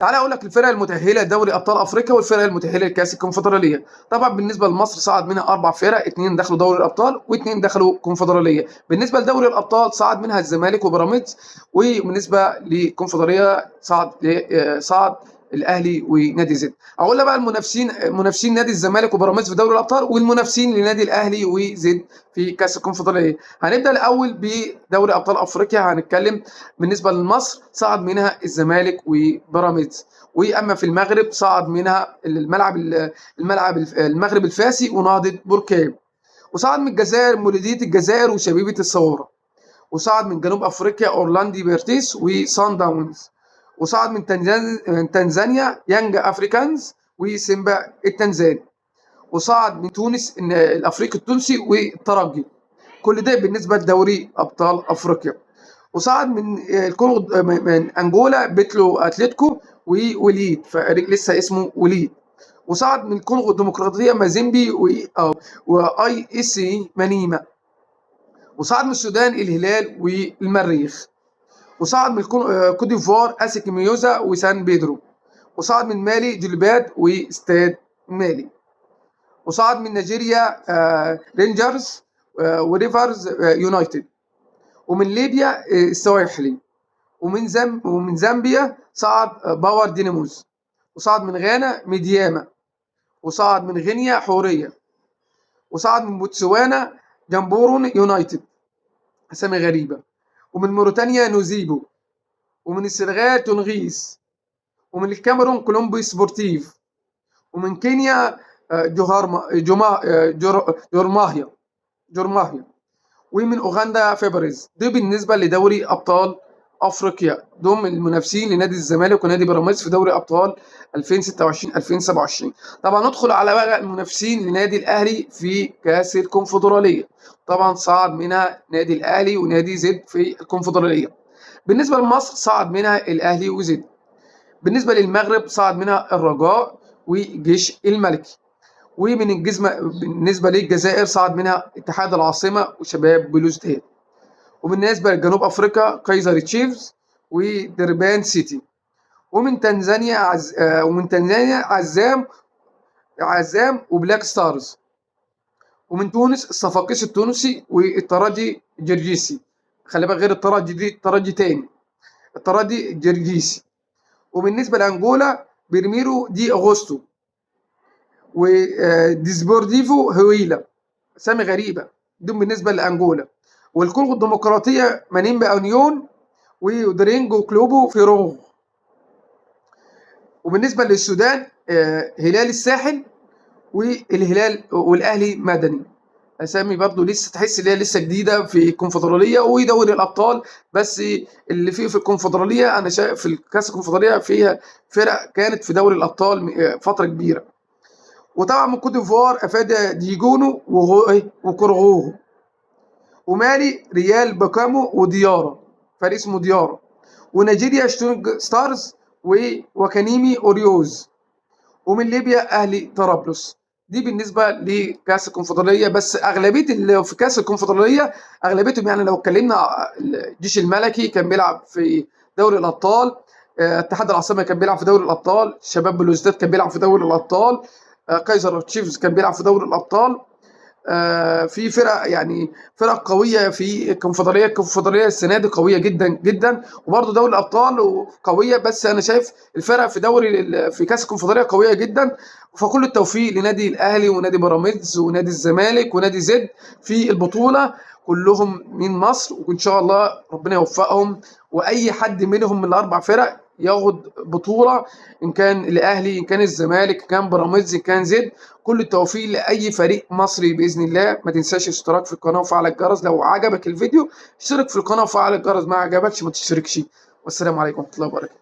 تعالى اقول لك الفرق المتاهله لدوري ابطال افريقيا والفرق المتاهله لكاس الكونفدراليه. طبعا بالنسبه لمصر صعد منها 4 فرق، 2 دخلوا دوري الابطال و2 دخلوا كونفدراليه. بالنسبه لدوري الابطال صعد منها الزمالك وبيراميدز، وبالنسبه للكونفدراليه صعد الاهلي ونادي زد. اقول لك بقى منافسين نادي الزمالك وبيراميدز في دوري الابطال والمنافسين لنادي الاهلي وزد في كاس الكونفدراليه. هنبدا الاول بدوري ابطال افريقيا. هنتكلم بالنسبه لمصر صعد منها الزمالك وبيراميدز، واما في المغرب صعد منها المغرب الفاسي ونهضه بركان، وصعد من الجزائر مولودية الجزائر وشبيبه الثوره، وصعد من جنوب افريقيا اورلاندي بيرتيس وسان داونز، وصعد من تنزانيا يانج افريكانز وسيمبا التنزاني، وصعد من تونس الافريقي التونسي والترجي. كل ده بالنسبه لدوري ابطال افريقيا. وصعد من الكونغو من انجولا بيتلو اتلتيكو ووليد، فريق لسه اسمه وليد. وصعد من الكونغو الديمقراطيه مازيمبي واي اس مانيما. وصعد من السودان الهلال والمريخ. وصعد من كوت ديفوار اسك ميوزا وسان بيدرو. وصعد من مالي جلباد واستاد مالي. وصعد من نيجيريا رينجرز وريفرز يونايتد. ومن ليبيا السواحلي. ومن زامبيا صعد باور ديناموز. وصعد من غانا ميدياما. وصعد من غينيا حوريه. وصعد من بوتسوانا جامبورون يونايتد، اسامي غريبه. ومن موريتانيا نوزيبو. ومن السنغال تونغيس. ومن الكاميرون كولومبي سبورتيف. ومن كينيا جورماهيا. ومن اوغندا فيبرز. دي بالنسبه لدوري ابطال افريقيا، دول المنافسين لنادي الزمالك ونادي بيراميدز في دوري ابطال 2026 2027. طبعا ندخل على بقى المنافسين لنادي الاهلي في كاس الكونفدراليه. طبعا صعد منها نادي الاهلي ونادي زد في الكونفدراليه. بالنسبه لمصر صعد منها الاهلي وزد. بالنسبه للمغرب صعد منها الرجاء وجيش الملكي. ومن الجزمة بالنسبة للجزائر صعد منها اتحاد العاصمة وشباب بلوزداد. وبالنسبة لجنوب أفريقيا كايزر تشيفز ودربان سيتي. ومن تنزانيا عزام وبلاك ستارز. ومن تونس الصفاقيس التونسي والترجي الجرجيسي. خلي بالك غير الترجي دي ترجي تاني، الترجي الجرجيسي. وبالنسبة لأنجولا بيرميرو دي أغوستو وديسبورديفو هويلا، اسامي غريبه. دول بالنسبه لانجولا. والكونغو الديمقراطيه مانيمبا اونيون ودرينجو كلوبو فيرو. وبالنسبه للسودان هلال الساحل والهلال والاهلي مدني. اسامي برضو لسه تحس ان هي لسه جديده في الكونفدراليه ودوري الابطال. بس اللي فيه في الكونفدراليه انا شايف في كاس الكونفدراليه فيها فرق كانت في دوري الابطال فتره كبيره. وطبعا من كوت ديفوار افادا ديجونو وكورغوغو. ومالي ريال بكامو وديارا، فريق اسمه ديارا. ونيجيريا شتونج ستارز وكانيمي اوريوز. ومن ليبيا اهلي طرابلس. دي بالنسبه لكاس الكونفدراليه. بس اغلبيه اللي في كاس الكونفدراليه اغلبيتهم، يعني لو اتكلمنا الجيش الملكي كان بيلعب في دوري الابطال، اتحاد العاصمه كان بيلعب في دوري الابطال، شباب بلوزداد كان بيلعب في دوري الابطال، كايزر تشيفز كان بيلعب في دوري الابطال. في فرق، يعني فرق قويه في الكونفدراليه السنه دي قويه جدا جدا. وبرده دوري الابطال قويه. بس انا شايف الفرق في كاس الكونفدراليه قويه جدا. فكل التوفيق لنادي الاهلي ونادي بيراميدز ونادي الزمالك ونادي زد في البطوله، كلهم من مصر، وان شاء الله ربنا يوفقهم. واي حد منهم من ال4 فرق ياخد بطوله، ان كان الاهلي ان كان الزمالك ان كان بيراميدز ان كان زد. كل التوفيق لاي فريق مصري باذن الله. ما تنساش الاشتراك في القناه وفعل الجرس. لو عجبك الفيديو اشترك في القناه وفعل الجرس، ما عجبكش ما تشتركش. والسلام عليكم ورحمه الله وبركاته.